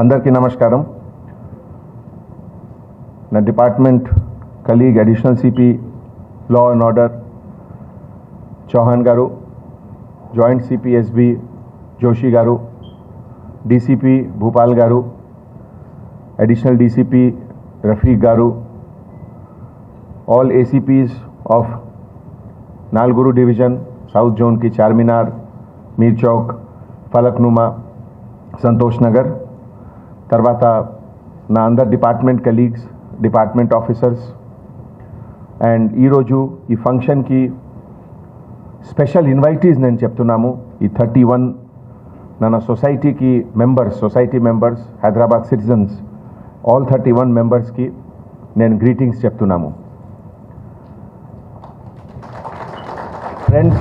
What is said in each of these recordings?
అందరికీ నమస్కారం. నా department colleague additional CP law and order Chauhan గారు, జాయింట్ సిపి ఎస్బి జోషి గారు, డీసీపీ భూపాల్ గారు, అడిషనల్ డీసీపీ రఫీక్ గారు, ఆల్ ఏసీపీస్ ఆఫ్ నాల్గురు డివిజన్, సౌత్ జోన్ की చార్మినార్, మీర్ చౌక్, ఫలక్నుమా, సంతోష్ నగర్, తర్వాత నా అందర్ department colleagues, department officers, and ఈరోజు ఈ ఫంక్షన్కి స్పెషల్ ఇన్వైటీస్ నేను చెప్తున్నాము. ఈ 31 మన సొసైటీకి society members, Hyderabad citizens, all 31 మెంబర్స్కి నేను గ్రీటింగ్స్ చెప్తున్నాము. ఫ్రెండ్స్,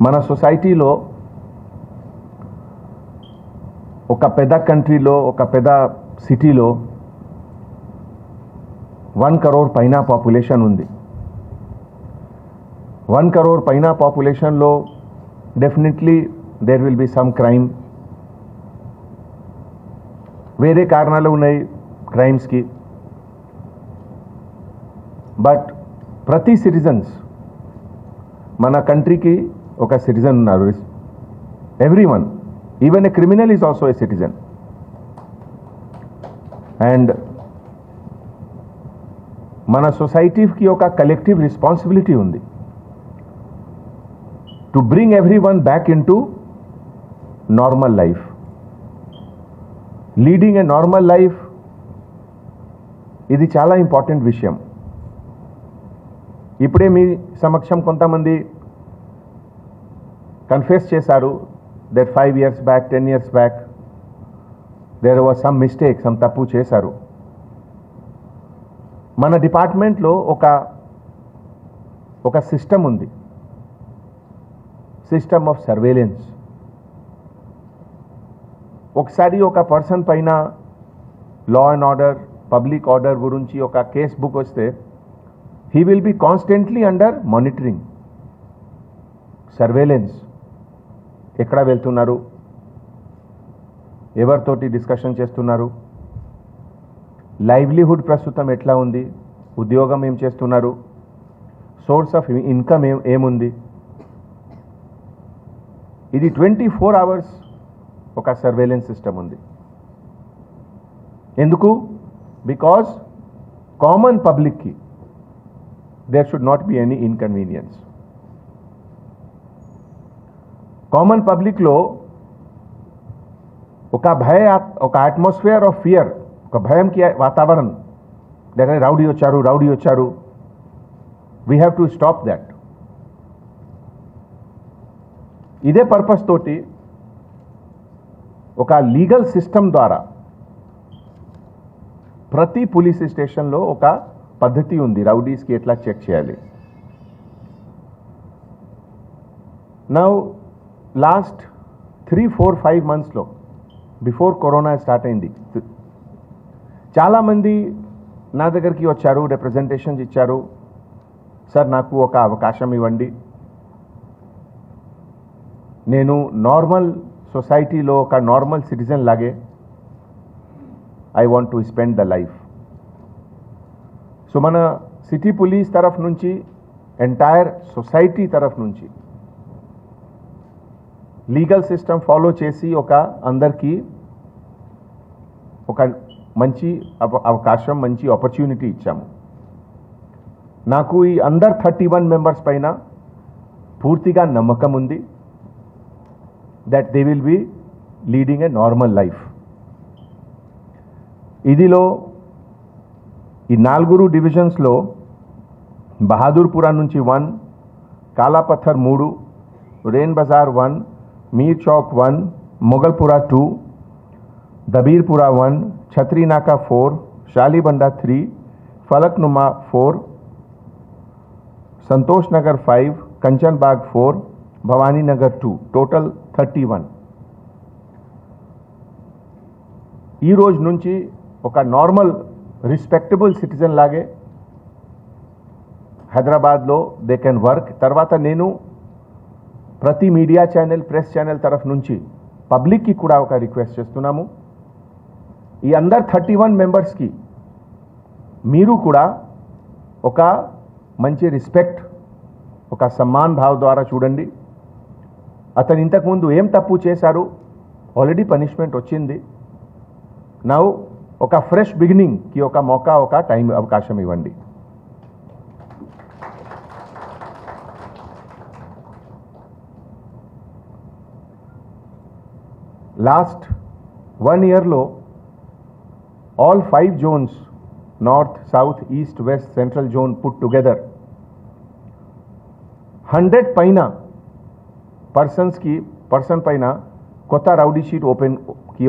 మన సొసైటీలో ఒక పెద్ద కంట్రీలో, ఒక పెద్ద సిటీలో 1 crore పైన పాపులేషన్ ఉంది. 1 crore పైన పాపులేషన్లో definitely there will be some crime. వేరే కారణాలు ఉన్నాయి క్రైమ్స్కి. బట్ ప్రతి సిటిజన్స్, మన కంట్రీకి ఒక సిటిజన్ ఉన్నారు. Everyone, even a criminal is also a citizen. And మన సొసైటీకి ఒక కలెక్టివ్ రెస్పాన్సిబిలిటీ ఉంది to bring everyone back in to normal life. Leading a normal life, ఇది చాలా ఇంపార్టెంట్ విషయం. ఇప్పుడే మీ సమక్షం కొంతమంది కన్ఫెస్ చేశారు that 5 years back, 10 years back there was some mistake, some తప్పు చేశారు. మన డిపార్ట్మెంట్లో ఒక సిస్టమ్ ఉంది, సిస్టమ్ ఆఫ్ సర్వేలెన్స్. ఒకసారి ఒక పర్సన్ పైన లా అండ్ ఆర్డర్, పబ్లిక్ ఆర్డర్ గురించి ఒక కేస్ బుక్ వస్తే he will be constantly under monitoring, surveillance. ఎక్కడ వెళ్తున్నారు, ఎవరితోటి డిస్కషన్ చేస్తున్నారు, లైవ్లీహుడ్ ప్రస్తుతం ఎట్లా ఉంది, ఉద్యోగం ఏం చేస్తున్నారు, సోర్స్ ఆఫ్ ఇన్కమ్ ఏముంది. ఇది 24 hours ఒక సర్వేలెన్స్ సిస్టమ్ ఉంది. ఎందుకు? బికాజ్ కామన్ పబ్లిక్కి there should not be any inconvenience. Common పబ్లిక్లో ఒక అట్మాస్ఫియర్ ఆఫ్ ఫియర్, ఒక భయంకి వాతావరణం, దగ్గర రౌడీ వచ్చారు, we have to stop that. ఇదే పర్పస్ తోటి ఒక లీగల్ సిస్టమ్ ద్వారా ప్రతి పోలీస్ స్టేషన్లో ఒక పద్ధతి ఉంది రౌడీస్కి ఎట్లా చెక్ చేయాలి. నౌ లాస్ట్ 3, 4, 5 monthsలో, బిఫోర్ కరోనా స్టార్ట్ అయింది, చాలామంది నా దగ్గరికి వచ్చారు, రిప్రజెంటేషన్స్ ఇచ్చారు. సార్, నాకు ఒక అవకాశం ఇవ్వండి, నేను నార్మల్ సొసైటీలో ఒక నార్మల్ సిటిజన్ లాగే I want to spend the life. So మన సిటీ పోలీస్ తరఫు నుంచి, ఎంటైర్ సొసైటీ తరఫు నుంచి లీగల్ సిస్టమ్ ఫాలో చేసి అందరికీ ఒక మంచి అవకాశం, మంచి ఆపర్చునిటీ ఇచ్చాము. నాకు ఈ అందర్ 31 మెంబర్స్ పైన పూర్తిగా నమ్మకం ఉంది that they will be leading a normal life. ఇదిలో ఈ 4 డివిజన్స్లో బహాదూర్పురా నుంచి 1, కాలాపథర్ 3, రెయిన్ బజార్ 1, మీర్ చౌక్ 1, మొగల్పురా 2, దబీర్పురా 1, ఛత్రీనాకా 4, షాలీబండా 3, ఫలక్నుమా 4, సంతోష్ నగర్ 5, కంచన్బాగ్ 4, భవానీ నగర్ 2, టోటల్ 31. ఈ రోజు నుంచి ఒక నార్మల్ రిస్పెక్టబుల్ సిటిజన్ లాగే హైదరాబాద్లో దే కెన్ వర్క్. తర్వాత నేను ప్రతి మీడియా ఛానల్, ప్రెస్ ఛానల్ తరఫు నుంచి పబ్లిక్కి కూడా ఒక రిక్వెస్ట్ చేస్తున్నాము. ఈ అందర్ 31 మెంబర్స్కి మీరు కూడా ఒక మంచి రెస్పెక్ట్, ఒక సమ్మాన్ భావ్ ద్వారా చూడండి. అతను ఇంతకుముందు ఏం తప్పు చేశారు, ఆల్రెడీ పనిష్మెంట్ వచ్చింది. నౌ ఒక ఫ్రెష్ బిగినింగ్కి ఒక మౌకా, ఒక టైం అవకాశం ఇవ్వండి. Last 1 yearలో all 5 zones, north, south, east, west, central zone put together 100 పైన పర్సన్ పైన కొత్త రౌడీ షీట్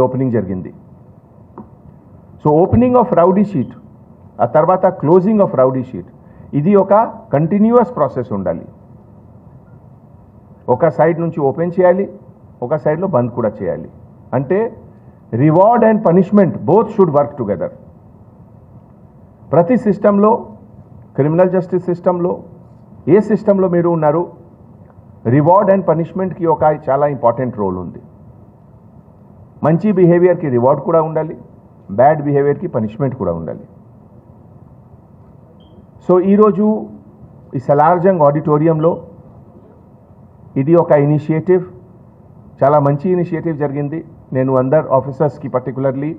ఓపెనింగ్ జరిగింది. So opening of rowdy sheet, ఆ తర్వాత క్లోజింగ్ ఆఫ్ రౌడీ షీట్, ఇది ఒక కంటిన్యూస్ ప్రాసెస్ ఉండాలి. ఒక సైడ్ నుంచి ఓపెన్ చేయాలి, ఒక సైడ్లో బంద్ కూడా చేయాలి. అంటే reward and punishment both should work together. ప్రతి సిస్టంలో, క్రిమినల్ జస్టిస్ సిస్టంలో, ఏ సిస్టంలో మీరు ఉన్నారు, రివార్డ్ అండ్ పనిష్మెంట్కి ఒక చాలా ఇంపార్టెంట్ రోల్ ఉంది. మంచి బిహేవియర్కి రివార్డ్ కూడా ఉండాలి, బ్యాడ్ బిహేవియర్కి పనిష్మెంట్ కూడా ఉండాలి. సో ఈరోజు ఈ సలార్జంగ్ ఆడిటోరియంలో ఇది ఒక ఇనిషియేటివ్, చాలా మంచి ఇనిషియేటివ్ జరిగింది. నేను అందర్ ఆఫీసర్స్కి, particularly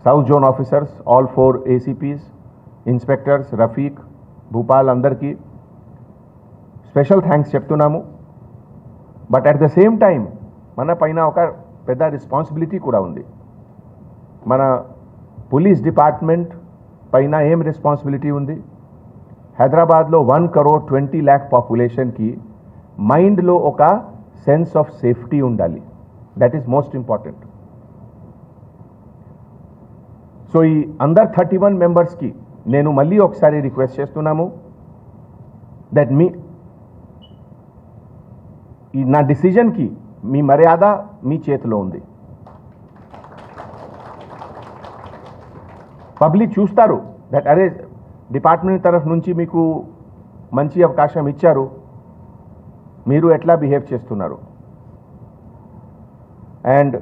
south zone officers, all 4 ACPs, inspectors, Rafiq, Bhupal అందరికీ స్పెషల్ థ్యాంక్స్ చెప్తున్నాము. But at the same time మన పైన ఒక పెద్ద రెస్పాన్సిబిలిటీ కూడా ఉంది. మన పోలీస్ డిపార్ట్మెంట్ పైన ఏం రెస్పాన్సిబిలిటీ ఉంది? హైదరాబాద్లో 1,20,00,000 పాపులేషన్కి మైండ్లో ఒక సెన్స్ ఆఫ్ సేఫ్టీ ఉండాలి. That is most important. So ఈ అందర్ 31 మెంబర్స్కి నేను మళ్ళీ ఒకసారి రిక్వెస్ట్ చేస్తున్నాము దట్ నా డిసిజన్కి మీ మర్యాద మీ చేతిలో ఉంది. పబ్లిక్ చూస్తారు దట్ అరే డిపార్ట్మెంట్ తరఫు నుంచి మీకు మంచి అవకాశం ఇచ్చారు, మీరు ఎట్లా బిహేవ్ చేస్తున్నారు. అండ్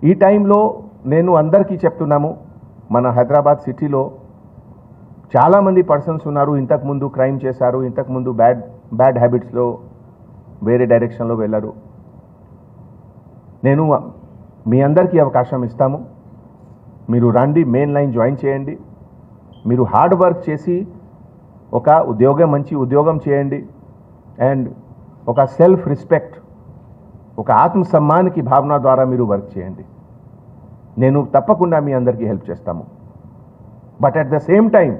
ఈ టైంలో నేను అందరికీ చెప్తున్నాము, మన హైదరాబాద్ సిటీలో చాలామంది పర్సన్స్ ఉన్నారు, ఇంతకుముందు క్రైమ్ చేశారు, ఇంతకుముందు బ్యాడ్ హ్యాబిట్స్లో వేరే డైరెక్షన్లో వెళ్ళారు. నేను మీ అందరికీ అవకాశం ఇస్తాము. మీరు రండి, మెయిన్ లైన్ జాయిన్ చేయండి. మీరు హార్డ్ వర్క్ చేసి ఒక మంచి ఉద్యోగం చేయండి. అండ్ ఒక సెల్ఫ్ రెస్పెక్ట్, ఒక ఆత్మసమ్మానికి భావన ద్వారా మీరు వర్క్ చేయండి. నేను తప్పకుండా మీ అందరికీ హెల్ప్ చేస్తాము. But at the same time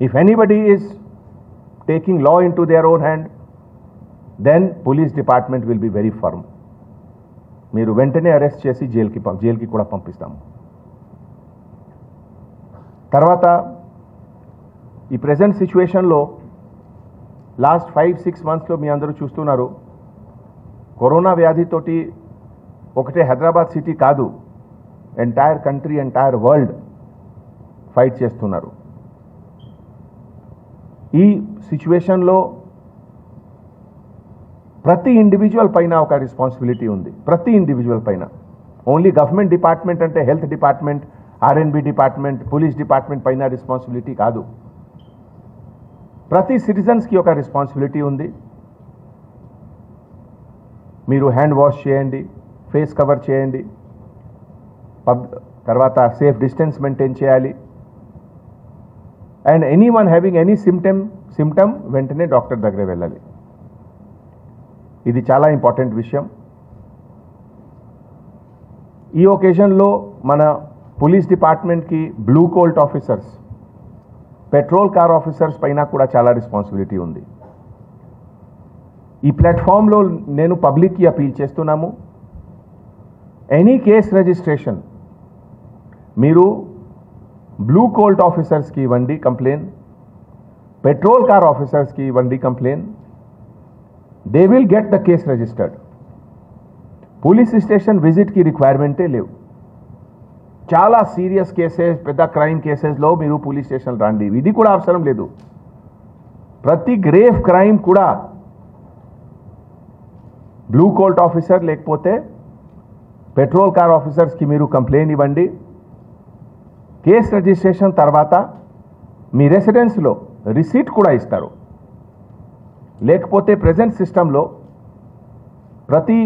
if anybody is taking law in to their own hand, then police department will be very firm. మీరు వెంటనే అరెస్ట్ చేసి జైలుకి కూడా పంపిస్తాము. తర్వాత ఈ ప్రెజెంట్ సిచ్యువేషన్లో లాస్ట్ 5-6 మంత్స్లో మీ అందరూ చూస్తున్నారు, కరోనా వ్యాధితోటి ఒకటే హైదరాబాద్ సిటీ కాదు, entire country, entire world fight చేస్తున్నారు. ఈ సిచ్యువేషన్లో ప్రతి ఇండివిజువల్ పైన ఒక రెస్పాన్సిబిలిటీ ఉంది. ప్రతి ఇండివిజువల్ పైన, ఓన్లీ గవర్నమెంట్ డిపార్ట్మెంట్ అంటే health department, R&B department, police department పైన రెస్పాన్సిబిలిటీ కాదు. ప్రతి సిటిజన్స్కి ఒక రెస్పాన్సిబిలిటీ ఉంది. మీరు హ్యాండ్ వాష్ చేయండి, ఫేస్ కవర్ చేయండి, తర్వాత సేఫ్ డిస్టెన్స్ మెయింటైన్ చేయాలి. And anyone having any symptom వెంటనే డాక్టర్ దగ్గర వెళ్ళాలి. ఇది చాలా ఇంపార్టెంట్ విషయం. ఈ ఒకేజన్లో మన పోలీస్ డిపార్ట్మెంట్కి blue Colt officers, petrol car officers పైన కూడా చాలా రెస్పాన్సిబిలిటీ ఉంది. ఈ ప్లాట్ఫామ్లో నేను పబ్లిక్కి అపీల్ చేస్తున్నాము, ఎనీ కేస్ రిజిస్ట్రేషన్ మీరు బ్లూ కోల్ట్ ఆఫీసర్స్కి ఇవ్వండి కంప్లైంట్, పెట్రోల్ కార్ ఆఫీసర్స్కి ఇవ్వండి complaint. They will get the case registered. Police station విజిట్కి రిక్వైర్మెంటే లేవు. చాలా సీరియస్ కేసెస్, పెద్ద క్రైమ్ కేసెస్లో మీరు పోలీస్ స్టేషన్ రండి, ఇది కూడా అవసరం లేదు. ప్రతి గ్రేవ్ క్రైమ్ కూడా బ్లూ కోట్ ఆఫీసర్ లేకపోతే పెట్రోల్ కార్ ఆఫీసర్స్కి మీరు కంప్లైంట్ ఇవ్వండి. కేస్ రిజిస్ట్రేషన్ తర్వాత మీ రెసిడెన్స్లో రిసీట్ కూడా ఇస్తారు. లేకపోతే ప్రెజెంట్ సిస్టంలో ప్రతి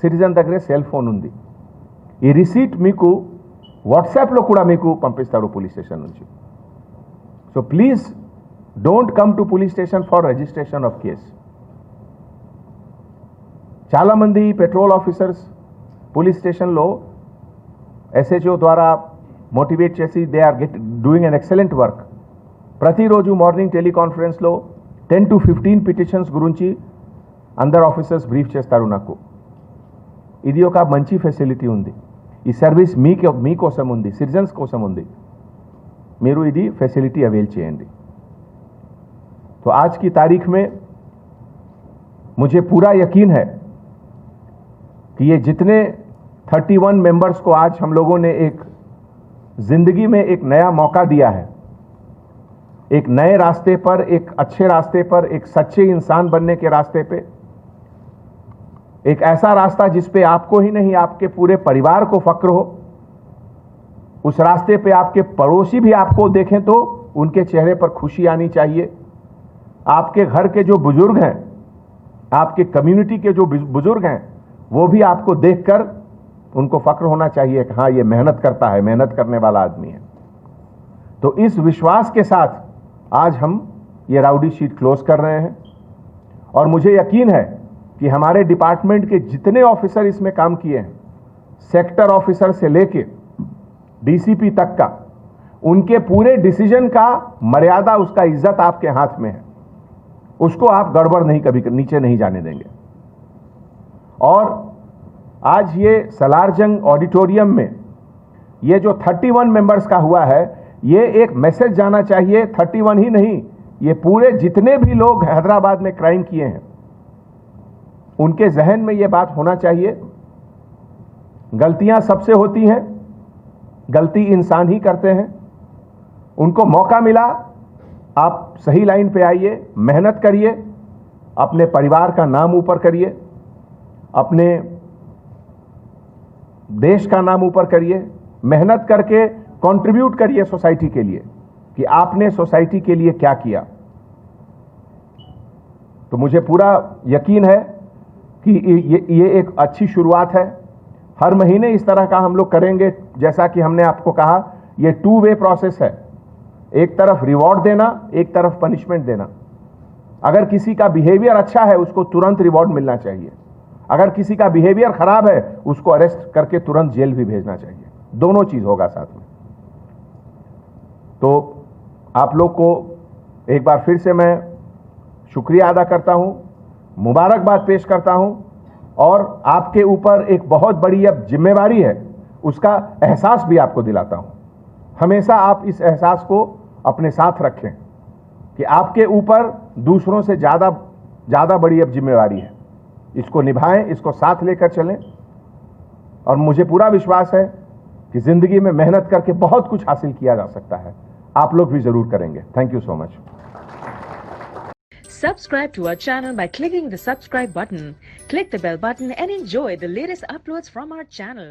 సిటిజన్ దగ్గరే సెల్ ఫోన్ ఉంది. ఈ రిసీట్ మీకు వాట్సాప్లో కూడా మీకు పంపిస్తారు పోలీస్ స్టేషన్ నుంచి. So please don't come to police station for registration of case. చాలామంది పెట్రోల్ ఆఫీసర్స్ పోలీస్ స్టేషన్లో ఎస్హెచ్ఓ ద్వారా మోటివేట్ చేసి they are doing an excellent work. ప్రతిరోజు మార్నింగ్ టెలికాన్ఫరెన్స్లో 10 to 15 పిటిషన్స్ గురించి అందరు ఆఫీసర్స్ బ్రీఫ్ చేస్తారు నాకు. ఇది ఒక మంచి ఫెసిలిటీ ఉంది. ఈ సర్వీస్ మీకోసం ఉంది, సిటిజన్స్ కోసం ఉంది. మీరు ఇది फैसिलिटी अवेल చేయండి. तो आज की तारीख में मुझे पूरा यकीन है कि ये जितने 31 मेंबर्स को आज हम लोगों ने एक जिंदगी में एक नया मौका दिया है, एक नए रास्ते पर, एक अच्छे रास्ते पर, एक सच्चे इंसान बनने के रास्ते पे, एक ऐसा रास्ता जिस पे आपको ही नहीं आपके पूरे परिवार को फक्र हो, उस रास्ते पे आपके पड़ोसी भी आपको देखें तो उनके चेहरे पर खुशी आनी चाहिए. आपके घर के जो बुजुर्ग हैं, आपके कम्युनिटी के जो बुजुर्ग हैं, वो भी आपको देखकर उनको फक्र होना चाहिए कि हाँ ये मेहनत करता है, मेहनत करने वाला आदमी है. तो इस विश्वास के साथ आज हम ये राउडी शीट क्लोज कर रहे हैं. और मुझे यकीन है कि हमारे डिपार्टमेंट के जितने ऑफिसर इसमें काम किए हैं, सेक्टर ऑफिसर से लेके डीसीपी तक का, उनके पूरे डिसीजन का मर्यादा, उसका इज्जत आपके हाथ में है. उसको आप गड़बड़ नहीं कभी नीचे नहीं जाने देंगे. और आज ये सलारजंग ऑडिटोरियम में ये जो 31 मेंबर्स का हुआ है, ये एक मैसेज जाना चाहिए. 31 ही नहीं, ये पूरे जितने भी लोग हैदराबाद में क्राइम किए हैं उनके जहन में ये बात होना चाहिए. गलतियां सबसे होती हैं, गलती इंसान ही करते हैं. उनको मौका मिला, आप सही लाइन पे आइए, मेहनत करिए, अपने परिवार का नाम ऊपर करिए, अपने देश का नाम ऊपर करिए, मेहनत करके कंट्रीब्यूट करिए सोसाइटी के लिए कि आपने सोसाइटी के लिए क्या किया. तो मुझे पूरा यकीन है कि ये एक अच्छी शुरुआत है. हर महीने इस तरह का हम लोग करेंगे. जैसा कि हमने आपको कहा, ये 2 वे प्रोसेस है. एक तरफ रिवॉर्ड देना, एक तरफ पनिशमेंट देना. अगर किसी का बिहेवियर अच्छा है उसको तुरंत रिवॉर्ड मिलना चाहिए. अगर किसी का बिहेवियर खराब है उसको अरेस्ट करके तुरंत जेल भी भेजना चाहिए. दोनों चीज होगा साथ में. तो आप लोग को एक बार फिर से मैं शुक्रिया अदा करता हूं, मुबारकबाद पेश करता हूं. और आपके ऊपर एक बहुत बड़ी अब जिम्मेवारी है, उसका एहसास भी आपको दिलाता हूं. हमेशा आप इस एहसास को अपने साथ रखें कि आपके ऊपर दूसरों से ज्यादा बड़ी अब जिम्मेवारी है. इसको निभाएं, इसको साथ लेकर चलें. और मुझे पूरा विश्वास है कि जिंदगी में मेहनत करके बहुत कुछ हासिल किया जा सकता है. आप लोग भी जरूर करेंगे. Thank you so much. Subscribe to our channel by clicking the subscribe button. Click the bell button and enjoy the latest uploads from our channel.